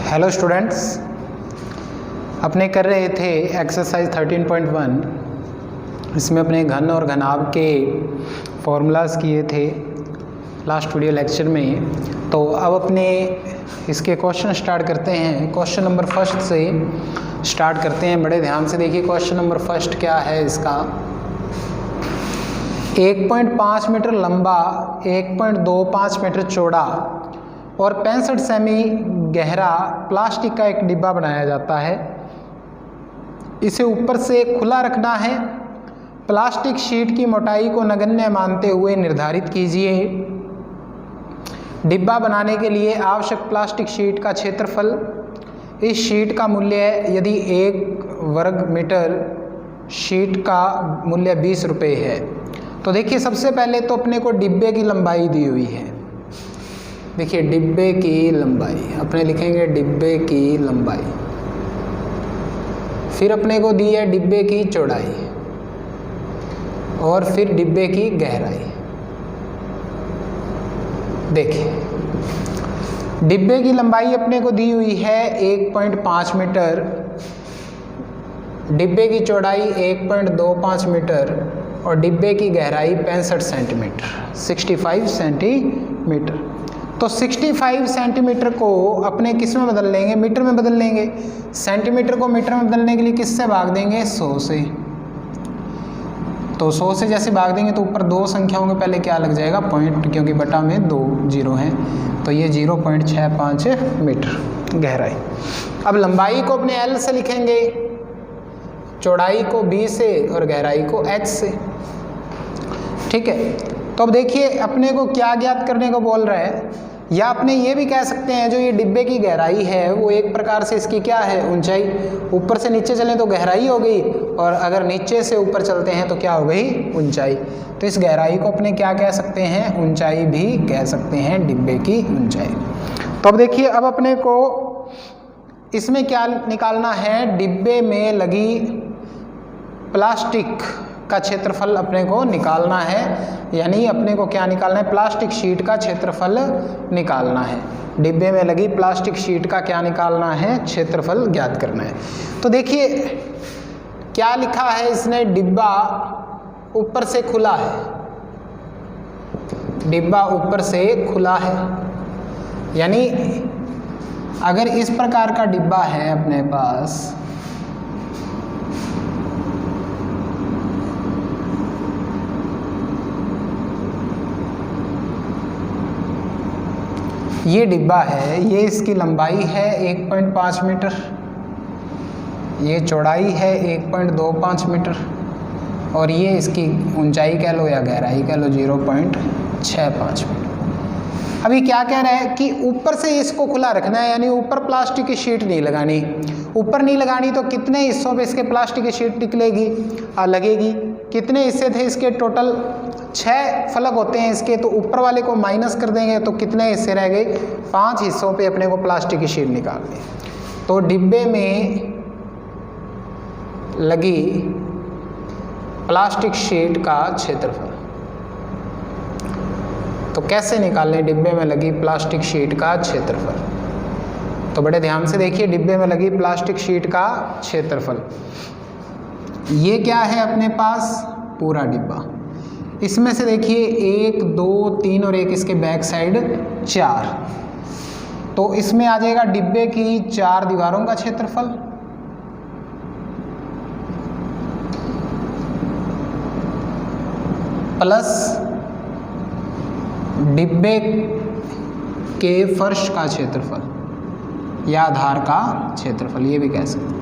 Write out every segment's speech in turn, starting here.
Hello students, अपने कर रहे थे एक्सरसाइज 13.1। इसमें अपने घन और घनाभ के फॉर्मूलाज किए थे लास्ट वीडियो लेक्चर में। तो अब अपने इसके क्वेश्चन स्टार्ट करते हैं। क्वेश्चन नंबर फर्स्ट से स्टार्ट करते हैं। बड़े ध्यान से देखिए क्वेश्चन नंबर फर्स्ट क्या है इसका। 1.5 मीटर लंबा, 1.25 मीटर चौड़ा और 65 सेमी गहरा प्लास्टिक का एक डिब्बा बनाया जाता है। इसे ऊपर से खुला रखना है। प्लास्टिक शीट की मोटाई को नगण्य मानते हुए निर्धारित कीजिए। डिब्बा बनाने के लिए आवश्यक प्लास्टिक शीट का क्षेत्रफल। इस शीट का मूल्य, यदि 1 वर्ग मीटर शीट का मूल्य 20 रुपये है। तो देखिए सबसे पहले तो अपने को डिब्बे की लंबाई दी हुई है। देखिए डिब्बे की लंबाई अपने लिखेंगे, डिब्बे की लंबाई। फिर अपने को दी है डिब्बे की चौड़ाई और फिर डिब्बे की गहराई। देखिए डिब्बे की लंबाई अपने को दी हुई है 1.5 मीटर, डिब्बे की चौड़ाई 1.25 मीटर और डिब्बे की गहराई 65 सेंटीमीटर, 65 सेंटीमीटर। तो 65 सेंटीमीटर को अपने किस में बदल लेंगे? मीटर में बदल लेंगे। सेंटीमीटर को मीटर में बदलने के लिए किससे भाग देंगे? 100 से। तो 100 से जैसे भाग देंगे तो ऊपर 2 संख्याओं के पहले क्या लग जाएगा? पॉइंट, क्योंकि बटा में 2 जीरो हैं। तो ये 0.65 मीटर गहराई। अब लंबाई को अपने L से लिखेंगे, चौड़ाई को B से और गहराई को H से। ठीक है। तो अब देखिए अपने को क्या ज्ञात करने को बोल रहा है, या अपने ये भी कह सकते हैं जो ये डिब्बे की गहराई है वो एक प्रकार से इसकी क्या है? ऊंचाई। ऊपर से नीचे चलें तो गहराई हो गई, और अगर नीचे से ऊपर चलते हैं तो क्या हो गई? ऊंचाई। तो इस गहराई को अपने क्या कह सकते हैं? ऊंचाई भी कह सकते हैं, डिब्बे की ऊंचाई। तो अब देखिए अब अपने को इसमें क्या निकालना है? डिब्बे में लगी प्लास्टिक का क्षेत्रफल अपने को निकालना है। यानी अपने को क्या निकालना है? प्लास्टिक शीट का क्षेत्रफल निकालना है। डिब्बे में लगी प्लास्टिक शीट का क्या निकालना है? क्षेत्रफल ज्ञात करना है। तो देखिए क्या लिखा है इसने? डिब्बा ऊपर से खुला है। डिब्बा ऊपर से खुला है, यानी अगर इस प्रकार का डिब्बा है अपने पास, ये डिब्बा है, ये इसकी लंबाई है 1.5 मीटर, ये चौड़ाई है 1.25 मीटर और ये इसकी ऊंचाई कह लो या गहराई कह लो 0.65 मीटर। अभी क्या कह रहा है कि ऊपर से इसको खुला रखना है, यानी ऊपर प्लास्टिक की शीट नहीं लगानी। ऊपर नहीं लगानी तो कितने हिस्सों पे इसके प्लास्टिक की शीट निकलेगी लगेगी? कितने हिस्से थे इसके? टोटल 6 फलक होते हैं इसके। तो ऊपर वाले को माइनस कर देंगे तो कितने हिस्से रह गए? 5 हिस्सों पे अपने को प्लास्टिक की शीट निकालनी। तो डिब्बे में लगी प्लास्टिक शीट का क्षेत्रफल, तो कैसे निकालें डिब्बे में लगी प्लास्टिक शीट का क्षेत्रफल? तो बड़े ध्यान से देखिए, डिब्बे में लगी प्लास्टिक शीट का क्षेत्रफल ये क्या है अपने पास? पूरा डिब्बा। इसमें से देखिए 1 2 3 और एक इसके बैक साइड 4। तो इसमें आ जाएगा डिब्बे की 4 दीवारों का क्षेत्रफल प्लस डिब्बे के फर्श का क्षेत्रफल या आधार का क्षेत्रफल, ये भी कह सकते हैं।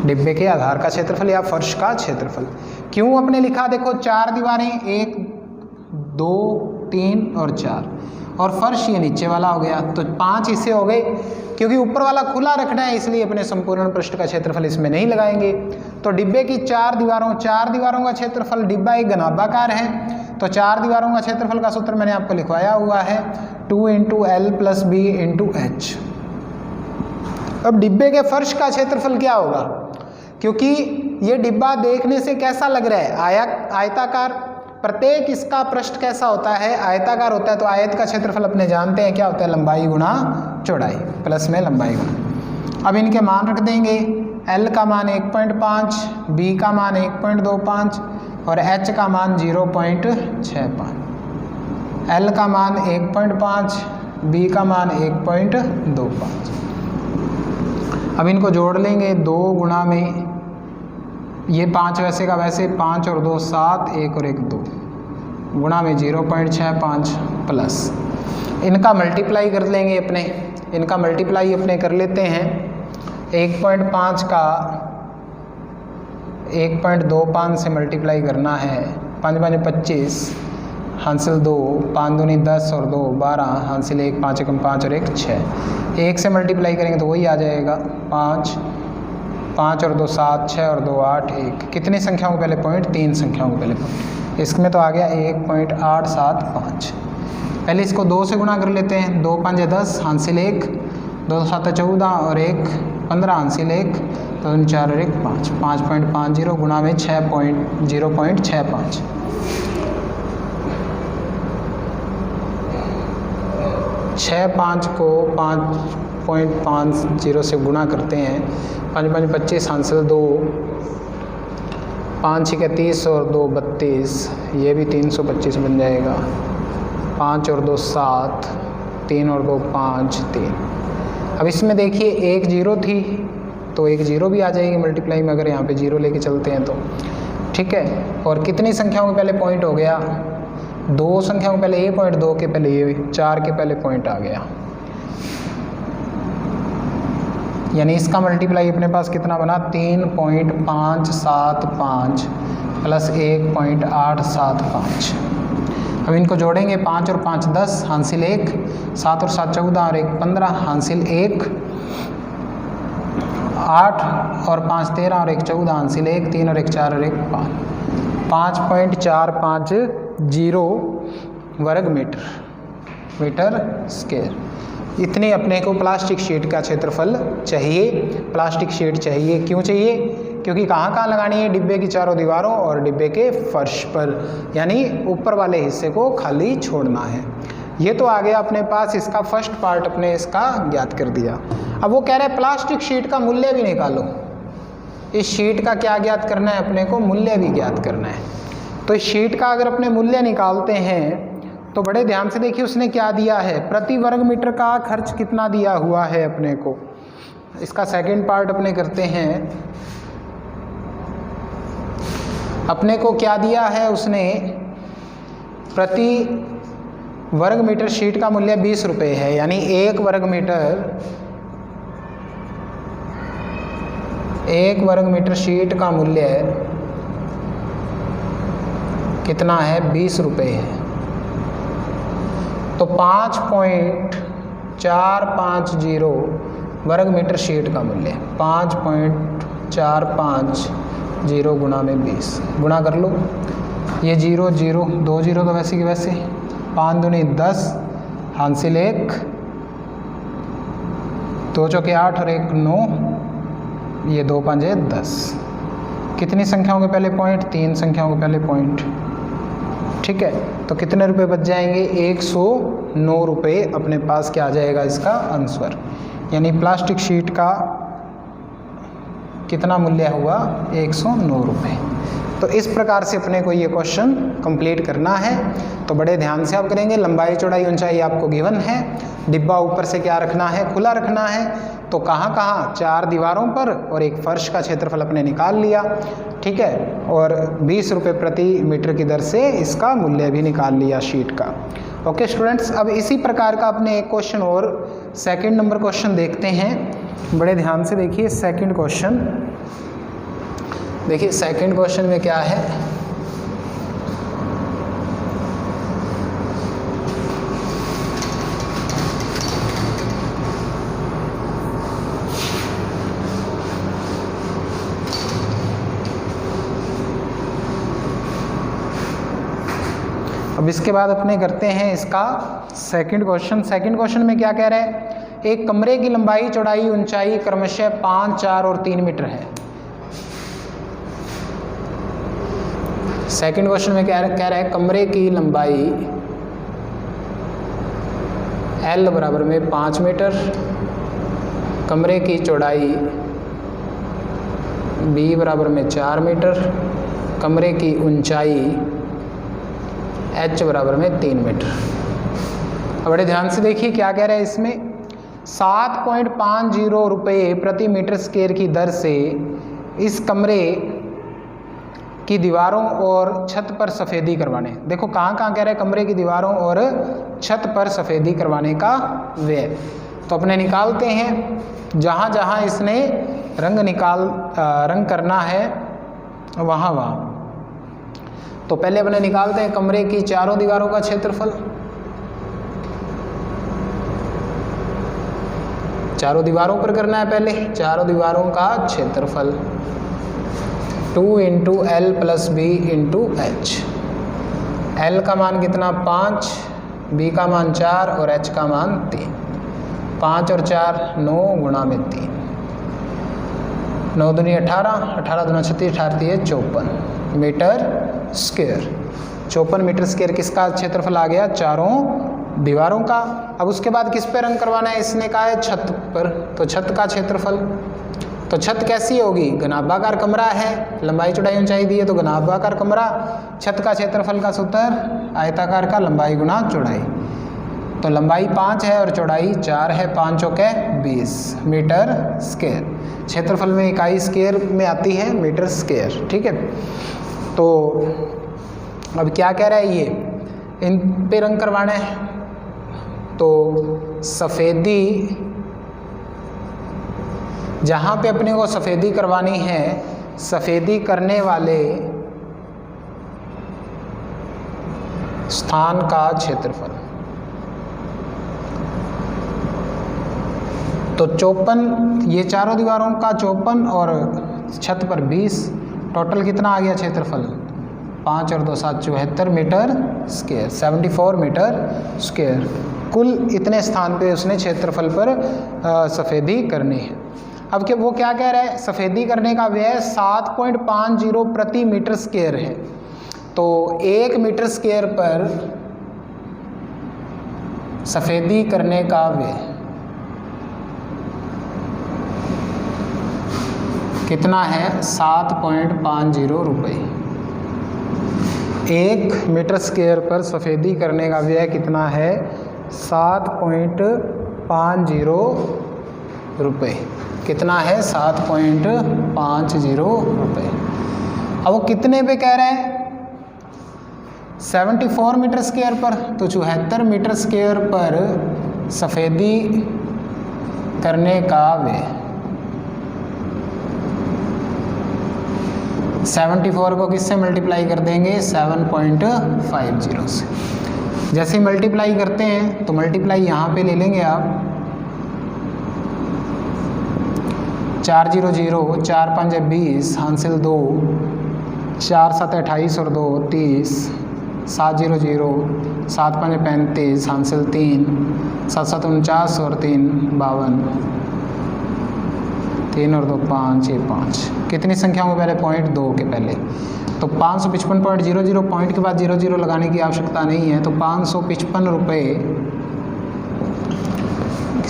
डिब्बे के आधार का क्षेत्रफल या फर्श का क्षेत्रफल। क्यों अपने लिखा? देखो 4 दीवारें, 1 2 3 और 4, और फर्श ये नीचे वाला हो गया, तो 5 हिस्से हो गए। क्योंकि ऊपर वाला खुला रखना है इसलिए अपने संपूर्ण पृष्ठ का क्षेत्रफल इसमें नहीं लगाएंगे। तो डिब्बे की 4 दीवारों का क्षेत्रफल, डिब्बा एक घनाभाकार है तो 4 दीवारों का क्षेत्रफल का सूत्र मैंने आपको लिखवाया हुआ है 2 × L + B × H। अब डिब्बे के फर्श का क्षेत्रफल क्या होगा? क्योंकि ये डिब्बा देखने से कैसा लग रहा है? आयताकार, प्रत्येक इसका पृष्ठ कैसा होता है, आयताकार होता है। तो आयत का क्षेत्रफल अपने जानते हैं क्या होता है, लंबाई गुणा चौड़ाई, प्लस में लंबाई गुणा। अब इनके मान रख देंगे, L का मान 1.5, B का मान 1.25 और H का मान 0.65। L का मान 1.5, B का मान 1.25। अब इनको जोड़ लेंगे 2 गुणा में, ये 5 वैसे का वैसे, 5 और 2 7, 1 और 1 2, गुणा में 0.65 प्लस इनका मल्टीप्लाई कर लेंगे अपने, इनका मल्टीप्लाई अपने कर लेते हैं। 1.5 का 1.25 से मल्टीप्लाई करना है, 5 5 25, हासिल 2, 5 दूनी 10 और 2 12, हासिल 1, 5 एकम 5 और 1 6। 1 से मल्टीप्लाई करेंगे तो वही आ जाएगा 5, 5 और 2 7, 6 और 2 8, 1। कितनी संख्याओं के पहले पॉइंट, 3 संख्याओं के पहले पॉइंट। इसमें तो आ गया 1.875। पहले इसको 2 से गुणा कर लेते हैं, 2 5 10, हासिल 1, 2 7 14 और 1 15, हासिल 1, 2 4 और 1 5, 5.50 गुणा में 0.65। 6 को 5.50 से गुणा करते हैं, 5 5 25, हासिल 2, 5 6 30 और 2 32, ये भी 325 बन जाएगा। 5 और 2 7, 3 और 2 5 3। अब इसमें देखिए 1 0 थी तो 1 0 भी आ जाएगी मल्टीप्लाई में, अगर यहाँ पे 0 लेके चलते हैं तो, ठीक है। और कितनी संख्याओं के पहले पॉइंट हो गया, 2 संख्याओं के पहले ये पॉइंट, 2 के पहले ये, 4 के पहले पॉइंट आ गया। यानी इसका मल्टीप्लाई अपने पास कितना बना, 3.575 प्लस 1.875। अब इनको जोड़ेंगे, 5 और 5 10, हासिल 1, 7 और 7 14 और 1 15, हासिल 1, 8 और 5 13 और 1 14, हासिल 1, 3 और 1 4 और 1 5, 5.450 वर्ग मीटर स्क्वायर। इतने अपने को प्लास्टिक शीट का क्षेत्रफल चाहिए। प्लास्टिक शीट चाहिए, क्यों चाहिए, क्योंकि कहाँ कहाँ लगानी है, डिब्बे की चारों दीवारों और डिब्बे के फर्श पर, यानी ऊपर वाले हिस्से को खाली छोड़ना है। ये तो आ गया अपने पास, इसका फर्स्ट पार्ट अपने इसका ज्ञात कर दिया। अब वो कह रहे हैं प्लास्टिक शीट का मूल्य भी निकालो। इस शीट का क्या ज्ञात करना है अपने को, मूल्य भी ज्ञात करना है। तो इस शीट का अगर अपने मूल्य निकालते हैं तो बड़े ध्यान से देखिए उसने क्या दिया है, प्रति वर्ग मीटर का खर्च कितना दिया हुआ है अपने को। इसका सेकंड पार्ट अपने करते हैं। अपने को क्या दिया है उसने, प्रति वर्ग मीटर शीट का मूल्य 20 रुपये है, यानी 1 वर्ग मीटर शीट का मूल्य कितना है, 20 रुपये है। तो 5.450 वर्ग मीटर शीट का मूल्य, 5.450 गुणा में 20, गुणा कर लो, ये 0 0 2 0 तो वैसे की वैसे, 5 दूनी 10, हासिल 1, 2 चौके 8 और 1 9, ये 2 5 10। कितनी संख्याओं के पहले पॉइंट, 3 संख्याओं के पहले पॉइंट, ठीक है। तो कितने रुपए बच जाएंगे, 109 रुपये अपने पास क्या आ जाएगा इसका आंसर। यानी प्लास्टिक शीट का कितना मूल्य हुआ, 109 रुपये। तो इस प्रकार से अपने को ये क्वेश्चन कंप्लीट करना है। तो बड़े ध्यान से आप करेंगे। लंबाई चौड़ाई ऊंचाई आपको गिवन है, डिब्बा ऊपर से क्या रखना है, खुला रखना है। तो कहाँ कहाँ, 4 दीवारों पर और एक फर्श का क्षेत्रफल अपने निकाल लिया, ठीक है। और 20 रुपये प्रति मीटर की दर से इसका मूल्य भी निकाल लिया शीट का। ओके स्टूडेंट्स, अब इसी प्रकार का अपने एक क्वेश्चन और सेकंड नंबर क्वेश्चन देखते हैं। बड़े ध्यान से देखिए सेकंड क्वेश्चन। देखिए सेकंड क्वेश्चन में क्या है, अब इसके बाद अपने करते हैं इसका सेकंड क्वेश्चन। सेकंड क्वेश्चन में क्या कह रहे हैं, एक कमरे की लंबाई चौड़ाई ऊंचाई क्रमशः 5 4 और 3 मीटर है। सेकंड क्वेश्चन में कह रहा है कमरे की लंबाई L बराबर में 5 मीटर, कमरे की चौड़ाई B बराबर में 4 मीटर, कमरे की ऊंचाई H बराबर में 3 मीटर। अब बड़े ध्यान से देखिए क्या कह रहा है इसमें। 7.50 रुपये प्रति मीटर स्क्वायर की दर से इस कमरे की दीवारों और छत पर सफ़ेदी करवाने। देखो कहाँ कहाँ कह रहे हैं, कमरे की दीवारों और छत पर सफ़ेदी करवाने का व्यय। तो अपने निकालते हैं, जहाँ जहाँ इसने रंग करना है वहाँ वहाँ। तो पहले अपने निकालते हैं कमरे की चारों दीवारों का क्षेत्रफल। चारों दीवारों पर करना है पहले, चारों दीवारों का क्षेत्रफल 2 × L + B × H। L का मान कितना 5, B का मान 4 और H का मान 3। 5 और 4 9 गुणा में 3, 9 दूनी 18, 18 दूना 36, 18 54 मीटर स्क्वायर। 54 मीटर स्क्वायर किसका क्षेत्रफल आ गया, चारों दीवारों का। अब उसके बाद किस पे रंग करवाना है, इसने कहा है छत पर, तो छत का क्षेत्रफल। तो छत कैसी होगी, घनाभाकार कमरा है, लंबाई चौड़ाई ऊंचाई दी है तो घनाभाकार कमरा। छत का क्षेत्रफल का सूत्र आयताकार का लंबाई गुना चौड़ाई। तो लंबाई 5 है और चौड़ाई 4 है, 5 चौके 20 मीटर स्क्वायर। क्षेत्रफल में इकाई स्क्वायर में आती है मीटर स्क्वायर, ठीक है। तो अब क्या कह रहा है ये, इन पे रंग करवाना है। तो सफ़ेदी, जहाँ पे अपने को सफ़ेदी करवानी है, सफ़ेदी करने वाले स्थान का क्षेत्रफल। तो 54, ये चारों दीवारों का 54 और छत पर 20, टोटल कितना आ गया क्षेत्रफल, 5 और 2 7 74 मीटर स्क्वायर, 74 मीटर स्क्वायर। कुल इतने स्थान पे उसने क्षेत्रफल पर सफ़ेदी करनी है। अब क्या वो क्या कह रहा है, सफ़ेदी करने का व्यय 7.50 प्रति मीटर स्क्वायर है। तो 1 मीटर स्क्वायर पर सफ़ेदी करने का व्यय कितना है, 7.50 रुपये। 1 मीटर स्क्वायर पर सफ़ेदी करने का व्यय कितना है, 7.50 रुपये। कितना है, 7.50 रुपये। अब वो कितने पे कह रहे हैं, 74 मीटर स्क्वायर पर। तो 74 मीटर स्क्वायर पर सफ़ेदी करने का व्यय, 74 को किससे मल्टीप्लाई कर देंगे, 7.50 से। जैसे ही मल्टीप्लाई करते हैं तो मल्टीप्लाई यहाँ पे ले लेंगे आप, 4 0 0, 4 5 20, हासिल 2, 4 7 28 और 2 30, 7 0 0, 7 5 35, हासिल 3, 7 7 49 और 3 52, 3 और 2 5, ये 5। कितनी संख्याओं के पहले, पॉइंट 2 के पहले। तो 555.00, पॉइंट के बाद 00 लगाने की आवश्यकता नहीं है। तो 555 रुपये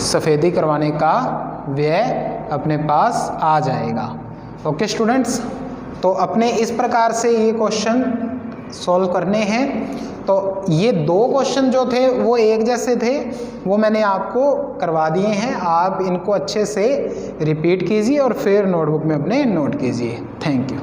सफ़ेदी करवाने का व्यय अपने पास आ जाएगा। ओके स्टूडेंट्स, तो अपने इस प्रकार से ये क्वेश्चन सॉल्व करने हैं। तो ये 2 क्वेश्चन जो थे वो एक जैसे थे, वो मैंने आपको करवा दिए हैं। आप इनको अच्छे से रिपीट कीजिए और फिर नोटबुक में अपने नोट कीजिए। Thank you.